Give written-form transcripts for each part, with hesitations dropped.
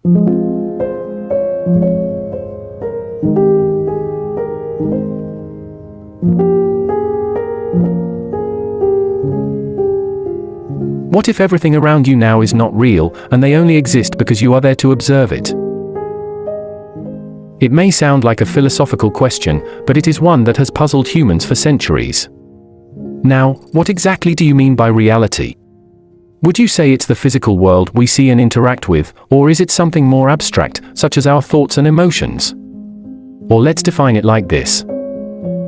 What if everything around you now is not real, and they only exist because you are there to observe it? It may sound like a philosophical question, but it is one that has puzzled humans for centuries. Now, what exactly do you mean by reality? Would you say it's the physical world we see and interact with, or is it something more abstract, such as our thoughts and emotions? Or let's define it like this.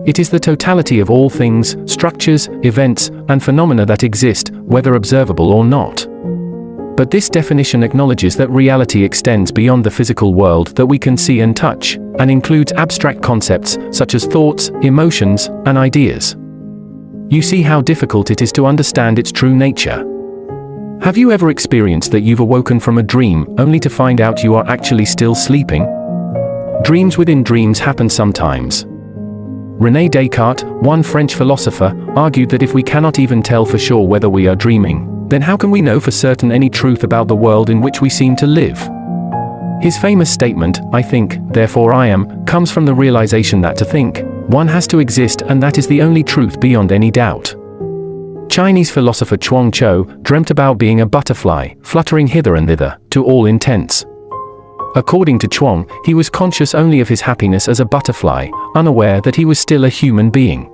It is the totality of all things, structures, events, and phenomena that exist, whether observable or not. But this definition acknowledges that reality extends beyond the physical world that we can see and touch, and includes abstract concepts, such as thoughts, emotions, and ideas. You see how difficult it is to understand its true nature. Have you ever experienced that you've awoken from a dream, only to find out you are actually still sleeping? Dreams within dreams happen sometimes. René Descartes, one French philosopher, argued that if we cannot even tell for sure whether we are dreaming, then how can we know for certain any truth about the world in which we seem to live? His famous statement, "I think, therefore I am," comes from the realization that to think, one has to exist, and that is the only truth beyond any doubt. Chinese philosopher Chuang Tzu dreamt about being a butterfly, fluttering hither and thither, to all intents. According to Chuang, he was conscious only of his happiness as a butterfly, unaware that he was still a human being.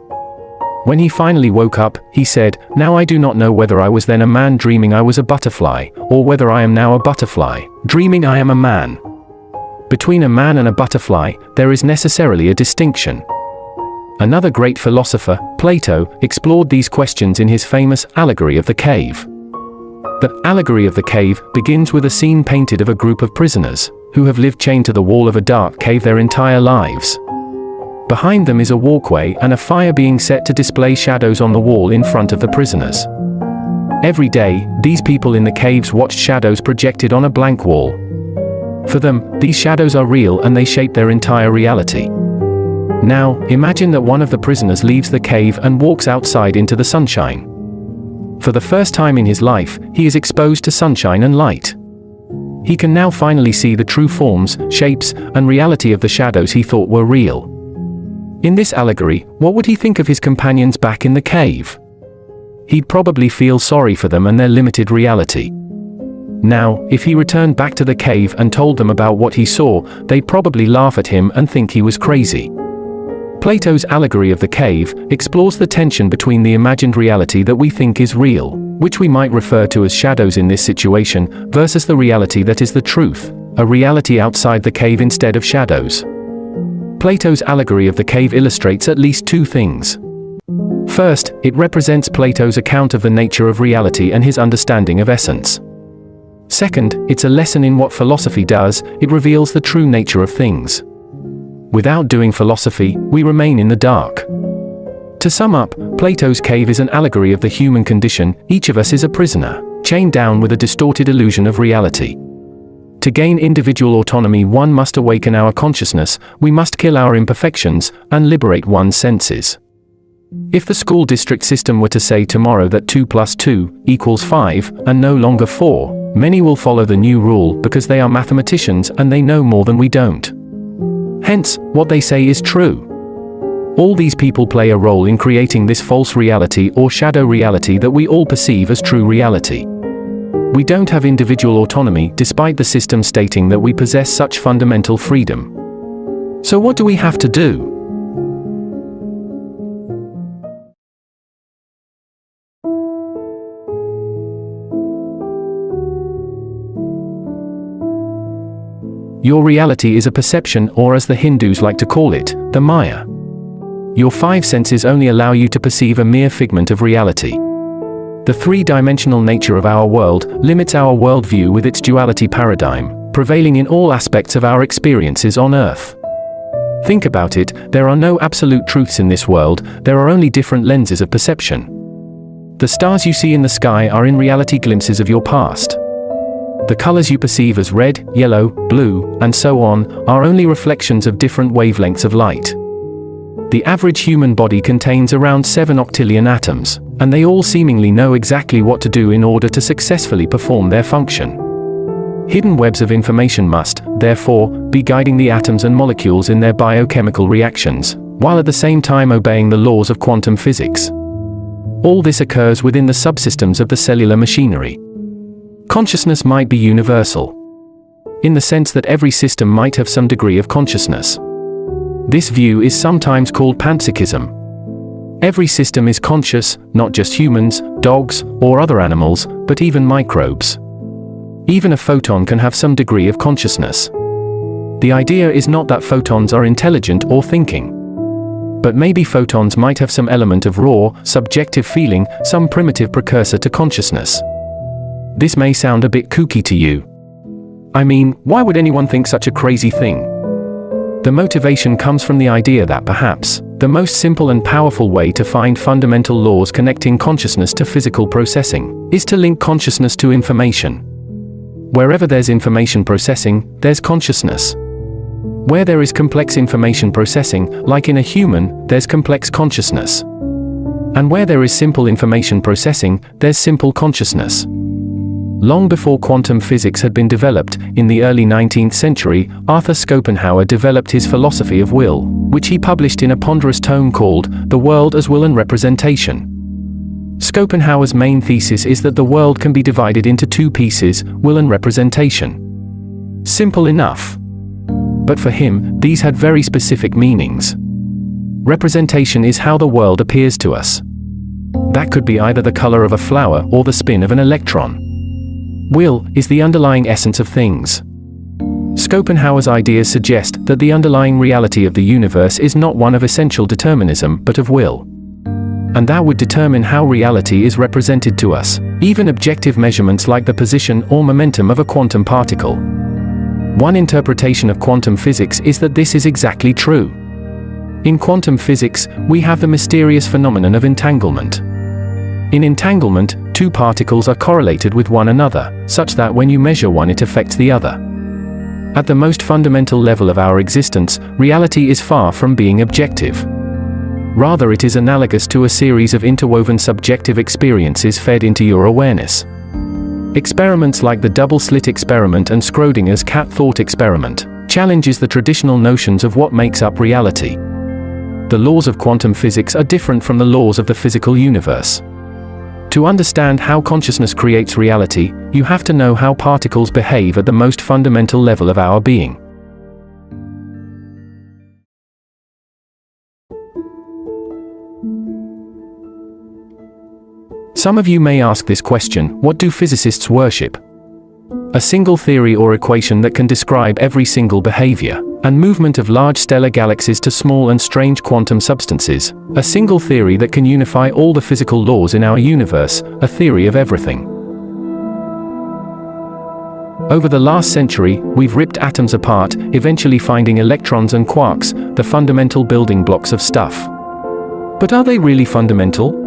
When he finally woke up, he said, "Now I do not know whether I was then a man dreaming I was a butterfly, or whether I am now a butterfly, dreaming I am a man." Between a man and a butterfly, there is necessarily a distinction. Another great philosopher, Plato, explored these questions in his famous Allegory of the Cave. The Allegory of the Cave begins with a scene painted of a group of prisoners, who have lived chained to the wall of a dark cave their entire lives. Behind them is a walkway and a fire being set to display shadows on the wall in front of the prisoners. Every day, these people in the caves watched shadows projected on a blank wall. For them, these shadows are real and they shape their entire reality. Now, imagine that one of the prisoners leaves the cave and walks outside into the sunshine. For the first time in his life, he is exposed to sunshine and light. He can now finally see the true forms, shapes, and reality of the shadows he thought were real. In this allegory, what would he think of his companions back in the cave? He'd probably feel sorry for them and their limited reality. Now, if he returned back to the cave and told them about what he saw, they'd probably laugh at him and think he was crazy. Plato's Allegory of the Cave explores the tension between the imagined reality that we think is real, which we might refer to as shadows in this situation, versus the reality that is the truth, a reality outside the cave instead of shadows. Plato's Allegory of the Cave illustrates at least two things. First, it represents Plato's account of the nature of reality and his understanding of essence. Second, it's a lesson in what philosophy does, it reveals the true nature of things. Without doing philosophy, we remain in the dark. To sum up, Plato's cave is an allegory of the human condition. Each of us is a prisoner, chained down with a distorted illusion of reality. To gain individual autonomy, one must awaken our consciousness, we must kill our imperfections, and liberate one's senses. If the school district system were to say tomorrow that 2 + 2 = 5, and no longer 4, many will follow the new rule because they are mathematicians and they know more than we don't. Hence, what they say is true. All these people play a role in creating this false reality or shadow reality that we all perceive as true reality. We don't have individual autonomy, despite the system stating that we possess such fundamental freedom. So what do we have to do? Your reality is a perception, or as the Hindus like to call it, the Maya. Your 5 senses only allow you to perceive a mere figment of reality. The 3-dimensional nature of our world limits our worldview with its duality paradigm, prevailing in all aspects of our experiences on Earth. Think about it, there are no absolute truths in this world, there are only different lenses of perception. The stars you see in the sky are in reality glimpses of your past. The colors you perceive as red, yellow, blue, and so on, are only reflections of different wavelengths of light. The average human body contains around 7 octillion atoms, and they all seemingly know exactly what to do in order to successfully perform their function. Hidden webs of information must, therefore, be guiding the atoms and molecules in their biochemical reactions, while at the same time obeying the laws of quantum physics. All this occurs within the subsystems of the cellular machinery. Consciousness might be universal, in the sense that every system might have some degree of consciousness. This view is sometimes called panpsychism. Every system is conscious, not just humans, dogs, or other animals, but even microbes. Even a photon can have some degree of consciousness. The idea is not that photons are intelligent or thinking, but maybe photons might have some element of raw, subjective feeling, some primitive precursor to consciousness. This may sound a bit kooky to you. I mean, why would anyone think such a crazy thing? The motivation comes from the idea that perhaps the most simple and powerful way to find fundamental laws connecting consciousness to physical processing is to link consciousness to information. Wherever there's information processing, there's consciousness. Where there is complex information processing, like in a human, there's complex consciousness. And where there is simple information processing, there's simple consciousness. Long before quantum physics had been developed, in the early 19th century, Arthur Schopenhauer developed his philosophy of will, which he published in a ponderous tome called The World as Will and Representation. Schopenhauer's main thesis is that the world can be divided into two pieces, will and representation. Simple enough. But for him, these had very specific meanings. Representation is how the world appears to us. That could be either the color of a flower or the spin of an electron. Will is the underlying essence of things. Schopenhauer's ideas suggest that the underlying reality of the universe is not one of essential determinism, but of will. And that would determine how reality is represented to us, even objective measurements like the position or momentum of a quantum particle. One interpretation of quantum physics is that this is exactly true. In quantum physics, we have the mysterious phenomenon of entanglement. In entanglement, two particles are correlated with one another, such that when you measure one it affects the other. At the most fundamental level of our existence, reality is far from being objective. Rather, it is analogous to a series of interwoven subjective experiences fed into your awareness. Experiments like the double-slit experiment and Schrödinger's cat thought experiment challenges the traditional notions of what makes up reality. The laws of quantum physics are different from the laws of the physical universe. To understand how consciousness creates reality, you have to know how particles behave at the most fundamental level of our being. Some of you may ask this question: what do physicists worship? A single theory or equation that can describe every single behavior and movement of large stellar galaxies to small and strange quantum substances, a single theory that can unify all the physical laws in our universe, a theory of everything. Over the last century, we've ripped atoms apart, eventually finding electrons and quarks, the fundamental building blocks of stuff. But are they really fundamental?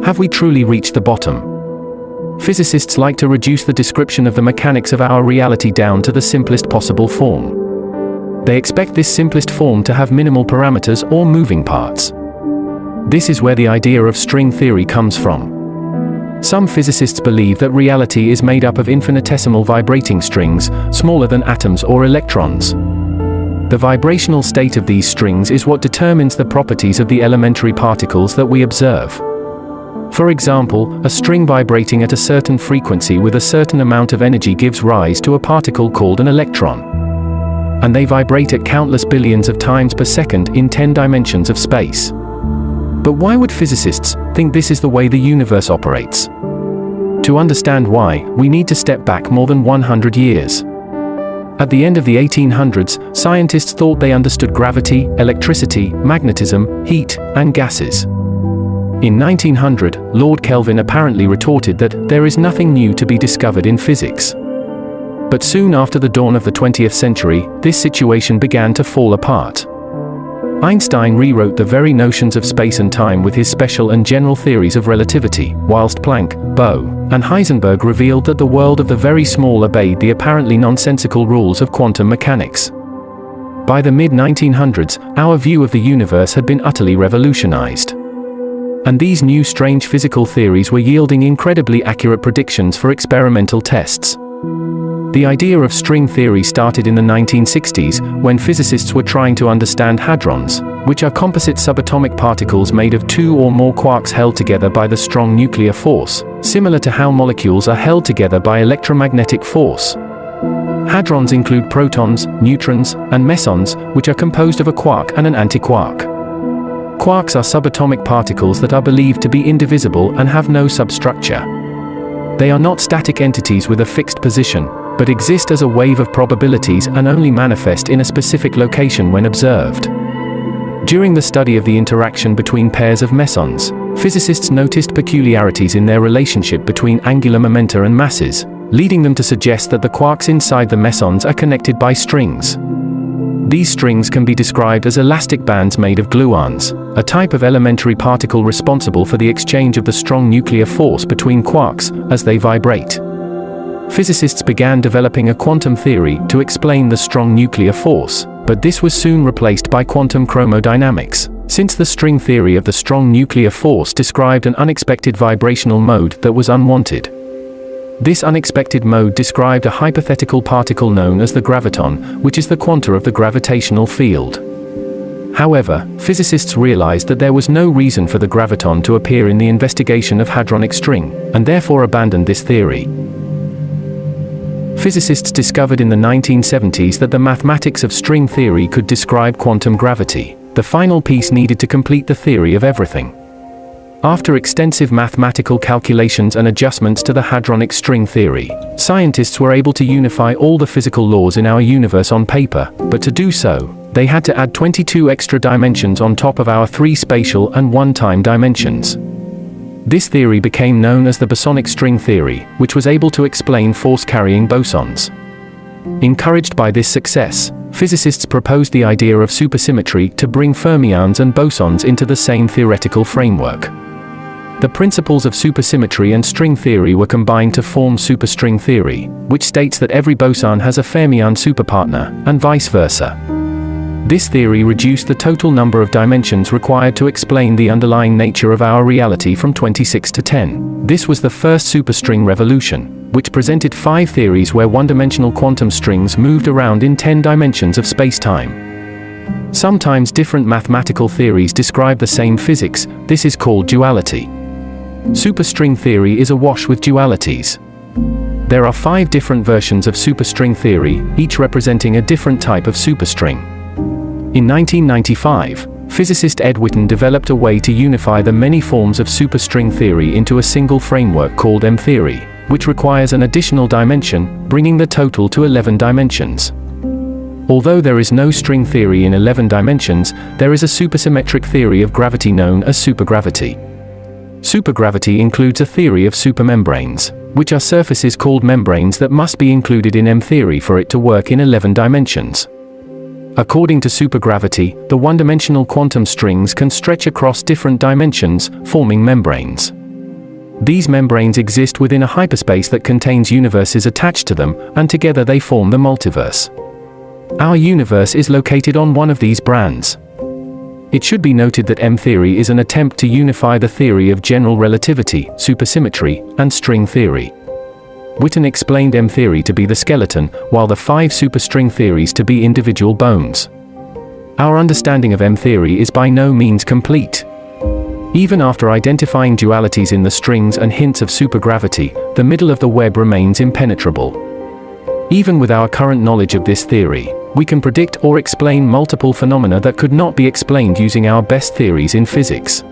Have we truly reached the bottom? Physicists like to reduce the description of the mechanics of our reality down to the simplest possible form. They expect this simplest form to have minimal parameters or moving parts. This is where the idea of string theory comes from. Some physicists believe that reality is made up of infinitesimal vibrating strings, smaller than atoms or electrons. The vibrational state of these strings is what determines the properties of the elementary particles that we observe. For example, a string vibrating at a certain frequency with a certain amount of energy gives rise to a particle called an electron. And they vibrate at countless billions of times per second in 10 dimensions of space. But why would physicists think this is the way the universe operates? To understand why, we need to step back more than 100 years. At the end of the 1800s, scientists thought they understood gravity, electricity, magnetism, heat, and gases. In 1900, Lord Kelvin apparently retorted that there is nothing new to be discovered in physics. But soon after the dawn of the 20th century, this situation began to fall apart. Einstein rewrote the very notions of space and time with his special and general theories of relativity, whilst Planck, Bohr, and Heisenberg revealed that the world of the very small obeyed the apparently nonsensical rules of quantum mechanics. By the mid-1900s, our view of the universe had been utterly revolutionized. And these new strange physical theories were yielding incredibly accurate predictions for experimental tests. The idea of string theory started in the 1960s when physicists were trying to understand hadrons, which are composite subatomic particles made of two or more quarks held together by the strong nuclear force, similar to how molecules are held together by electromagnetic force. Hadrons include protons, neutrons, and mesons, which are composed of a quark and an antiquark. Quarks are subatomic particles that are believed to be indivisible and have no substructure. They are not static entities with a fixed position, but exist as a wave of probabilities and only manifest in a specific location when observed. During the study of the interaction between pairs of mesons, physicists noticed peculiarities in their relationship between angular momenta and masses, leading them to suggest that the quarks inside the mesons are connected by strings. These strings can be described as elastic bands made of gluons, a type of elementary particle responsible for the exchange of the strong nuclear force between quarks as they vibrate. Physicists began developing a quantum theory to explain the strong nuclear force, but this was soon replaced by quantum chromodynamics, since the string theory of the strong nuclear force described an unexpected vibrational mode that was unwanted. This unexpected mode described a hypothetical particle known as the graviton, which is the quanta of the gravitational field. However, physicists realized that there was no reason for the graviton to appear in the investigation of hadronic string, and therefore abandoned this theory. Physicists discovered in the 1970s that the mathematics of string theory could describe quantum gravity, the final piece needed to complete the theory of everything. After extensive mathematical calculations and adjustments to the hadronic string theory, scientists were able to unify all the physical laws in our universe on paper, but to do so, they had to add 22 extra dimensions on top of our 3 spatial and 1 time dimensions. This theory became known as the bosonic string theory, which was able to explain force-carrying bosons. Encouraged by this success, physicists proposed the idea of supersymmetry to bring fermions and bosons into the same theoretical framework. The principles of supersymmetry and string theory were combined to form superstring theory, which states that every boson has a fermion superpartner, and vice versa. This theory reduced the total number of dimensions required to explain the underlying nature of our reality from 26 to 10. This was the first superstring revolution, which presented 5 theories where one-dimensional quantum strings moved around in 10 dimensions of space-time. Sometimes different mathematical theories describe the same physics. This is called duality. Superstring theory is awash with dualities. There are 5 different versions of superstring theory, each representing a different type of superstring. In 1995, physicist Ed Witten developed a way to unify the many forms of superstring theory into a single framework called M-theory, which requires an additional dimension, bringing the total to 11 dimensions. Although there is no string theory in 11 dimensions, there is a supersymmetric theory of gravity known as supergravity. Supergravity includes a theory of supermembranes, which are surfaces called membranes that must be included in M-theory for it to work in 11 dimensions. According to supergravity, the one-dimensional quantum strings can stretch across different dimensions, forming membranes. These membranes exist within a hyperspace that contains universes attached to them, and together they form the multiverse. Our universe is located on one of these brands. It should be noted that M-theory is an attempt to unify the theory of general relativity, supersymmetry, and string theory. Witten explained M-theory to be the skeleton, while the 5 superstring theories to be individual bones. Our understanding of M-theory is by no means complete. Even after identifying dualities in the strings and hints of supergravity, the middle of the web remains impenetrable. Even with our current knowledge of this theory, we can predict or explain multiple phenomena that could not be explained using our best theories in physics.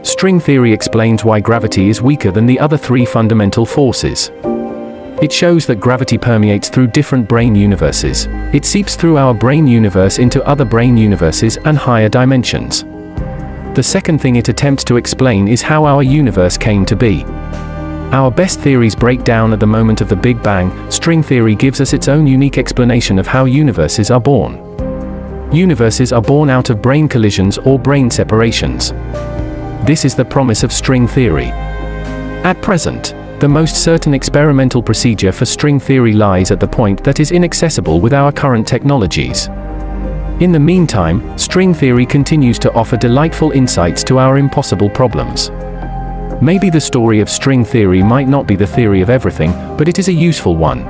String theory explains why gravity is weaker than the other 3 fundamental forces. It shows that gravity permeates through different brain universes. It seeps through our brain universe into other brain universes and higher dimensions. The second thing it attempts to explain is how our universe came to be. Our best theories break down at the moment of the Big Bang. String theory gives us its own unique explanation of how universes are born. Universes are born out of brain collisions or brain separations. This is the promise of string theory. At present, the most certain experimental procedure for string theory lies at the point that is inaccessible with our current technologies. In the meantime, string theory continues to offer delightful insights to our impossible problems. Maybe the story of string theory might not be the theory of everything, but it is a useful one.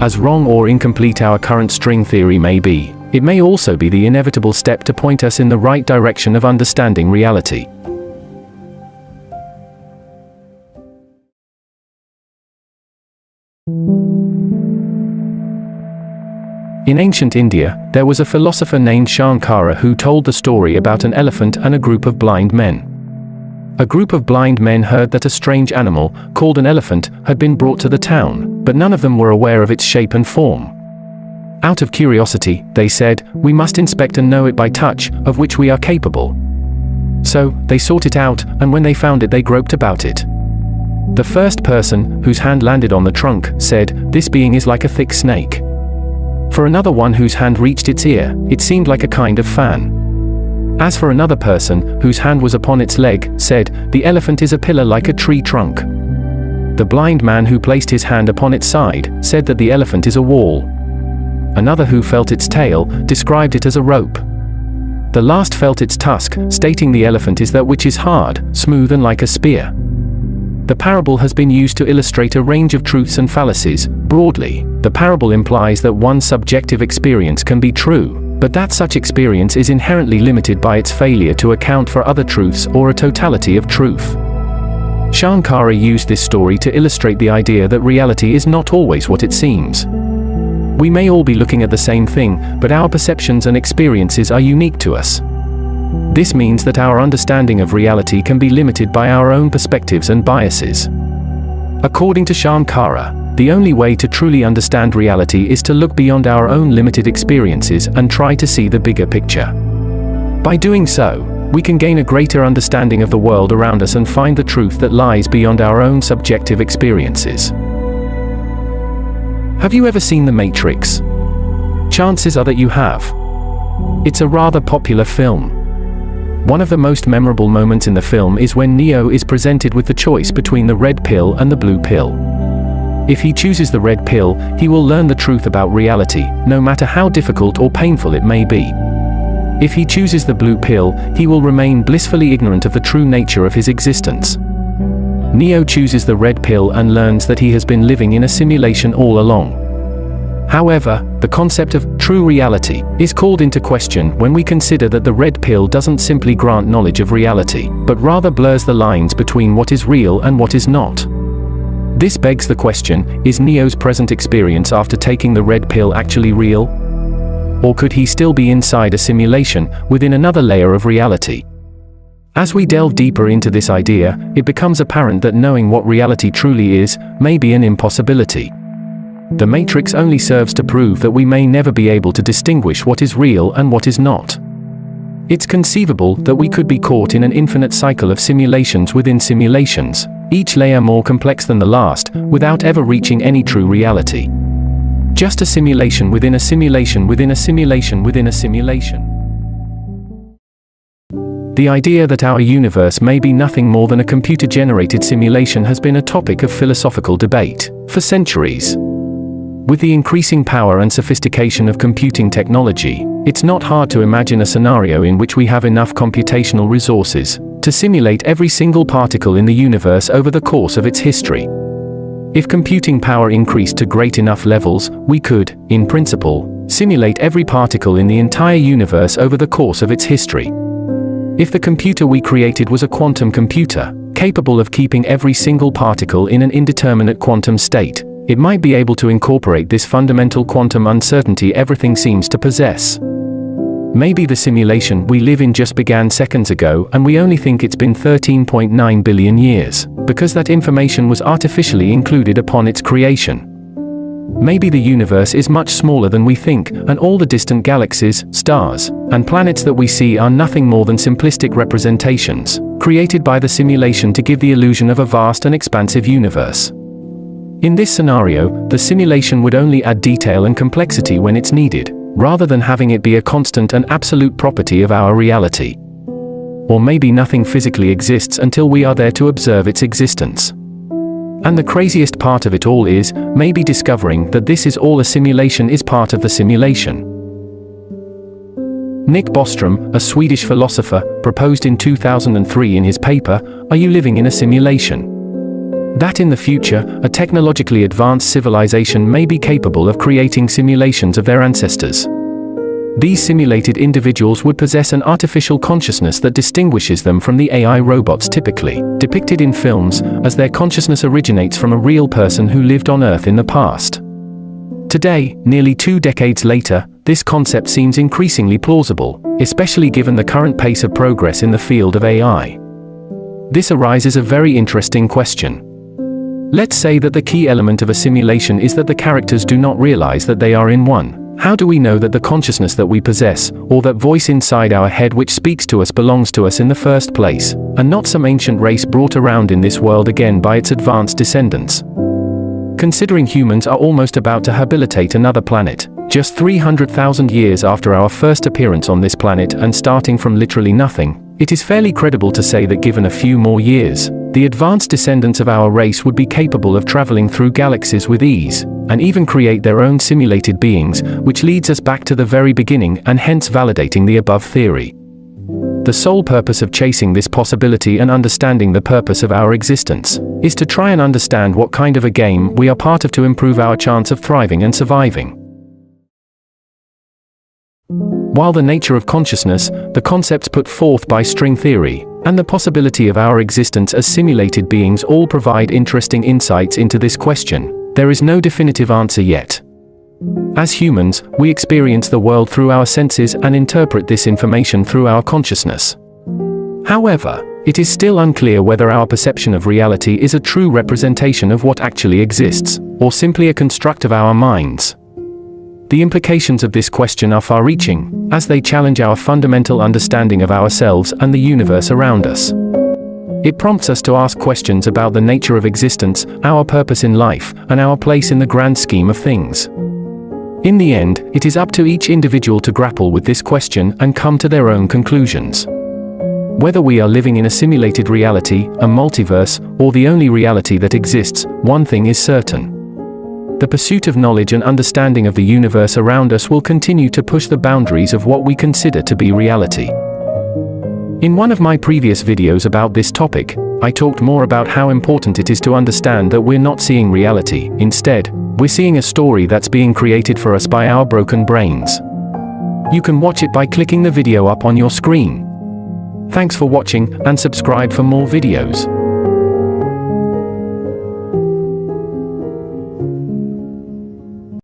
As wrong or incomplete our current string theory may be, it may also be the inevitable step to point us in the right direction of understanding reality. In ancient India, there was a philosopher named Shankara who told the story about an elephant and a group of blind men. A group of blind men heard that a strange animal, called an elephant, had been brought to the town, but none of them were aware of its shape and form. Out of curiosity, they said, "We must inspect and know it by touch, of which we are capable." So, they sought it out, and when they found it they groped about it. The first person, whose hand landed on the trunk, said, "This being is like a thick snake." For another one whose hand reached its ear, it seemed like a kind of fan. As for another person, whose hand was upon its leg, said, "The elephant is a pillar like a tree trunk." The blind man who placed his hand upon its side, said that the elephant is a wall. Another who felt its tail, described it as a rope. The last felt its tusk, stating the elephant is that which is hard, smooth and like a spear. The parable has been used to illustrate a range of truths and fallacies. Broadly, the parable implies that one subjective experience can be true, but that such experience is inherently limited by its failure to account for other truths or a totality of truth. Shankara used this story to illustrate the idea that reality is not always what it seems. We may all be looking at the same thing, but our perceptions and experiences are unique to us. This means that our understanding of reality can be limited by our own perspectives and biases. According to Shankara, the only way to truly understand reality is to look beyond our own limited experiences and try to see the bigger picture. By doing so, we can gain a greater understanding of the world around us and find the truth that lies beyond our own subjective experiences. Have you ever seen The Matrix? Chances are that you have. It's a rather popular film. One of the most memorable moments in the film is when Neo is presented with the choice between the red pill and the blue pill. If he chooses the red pill, he will learn the truth about reality, no matter how difficult or painful it may be. If he chooses the blue pill, he will remain blissfully ignorant of the true nature of his existence. Neo chooses the red pill and learns that he has been living in a simulation all along. However, the concept of true reality is called into question when we consider that the red pill doesn't simply grant knowledge of reality, but rather blurs the lines between what is real and what is not. This begs the question, is Neo's present experience after taking the red pill actually real? Or could he still be inside a simulation, within another layer of reality? As we delve deeper into this idea, it becomes apparent that knowing what reality truly is may be an impossibility. The Matrix only serves to prove that we may never be able to distinguish what is real and what is not. It's conceivable that we could be caught in an infinite cycle of simulations within simulations, each layer more complex than the last, without ever reaching any true reality. Just a simulation within a simulation within a simulation within a simulation. The idea that our universe may be nothing more than a computer-generated simulation has been a topic of philosophical debate for centuries. With the increasing power and sophistication of computing technology, it's not hard to imagine a scenario in which we have enough computational resources to simulate every single particle in the universe over the course of its history. If computing power increased to great enough levels, we could, in principle, simulate every particle in the entire universe over the course of its history. If the computer we created was a quantum computer, capable of keeping every single particle in an indeterminate quantum state, it might be able to incorporate this fundamental quantum uncertainty everything seems to possess. Maybe the simulation we live in just began seconds ago and we only think it's been 13.9 billion years, because that information was artificially included upon its creation. Maybe the universe is much smaller than we think, and all the distant galaxies, stars, and planets that we see are nothing more than simplistic representations, created by the simulation to give the illusion of a vast and expansive universe. In this scenario, the simulation would only add detail and complexity when it's needed, rather than having it be a constant and absolute property of our reality. Or maybe nothing physically exists until we are there to observe its existence. And the craziest part of it all is, maybe discovering that this is all a simulation is part of the simulation. Nick Bostrom, a Swedish philosopher, proposed in 2003 in his paper, "Are you living in a simulation?" That in the future, a technologically advanced civilization may be capable of creating simulations of their ancestors. These simulated individuals would possess an artificial consciousness that distinguishes them from the AI robots typically depicted in films, as their consciousness originates from a real person who lived on Earth in the past. Today, nearly 2 decades later, this concept seems increasingly plausible, especially given the current pace of progress in the field of AI. This arises a very interesting question. Let's say that the key element of a simulation is that the characters do not realize that they are in one. How do we know that the consciousness that we possess, or that voice inside our head which speaks to us, belongs to us in the first place, and not some ancient race brought around in this world again by its advanced descendants? Considering humans are almost about to habitate another planet, just 300,000 years after our first appearance on this planet and starting from literally nothing, it is fairly credible to say that given a few more years, the advanced descendants of our race would be capable of traveling through galaxies with ease, and even create their own simulated beings, which leads us back to the very beginning and hence validating the above theory. The sole purpose of chasing this possibility and understanding the purpose of our existence is to try and understand what kind of a game we are part of to improve our chance of thriving and surviving. While the nature of consciousness, the concepts put forth by string theory, and the possibility of our existence as simulated beings all provide interesting insights into this question, there is no definitive answer yet. As humans, we experience the world through our senses and interpret this information through our consciousness. However, it is still unclear whether our perception of reality is a true representation of what actually exists, or simply a construct of our minds. The implications of this question are far-reaching, as they challenge our fundamental understanding of ourselves and the universe around us. It prompts us to ask questions about the nature of existence, our purpose in life, and our place in the grand scheme of things. In the end, it is up to each individual to grapple with this question and come to their own conclusions. Whether we are living in a simulated reality, a multiverse, or the only reality that exists, one thing is certain. The pursuit of knowledge and understanding of the universe around us will continue to push the boundaries of what we consider to be reality. In one of my previous videos about this topic, I talked more about how important it is to understand that we're not seeing reality. Instead, we're seeing a story that's being created for us by our broken brains. You can watch it by clicking the video up on your screen. Thanks for watching, and subscribe for more videos.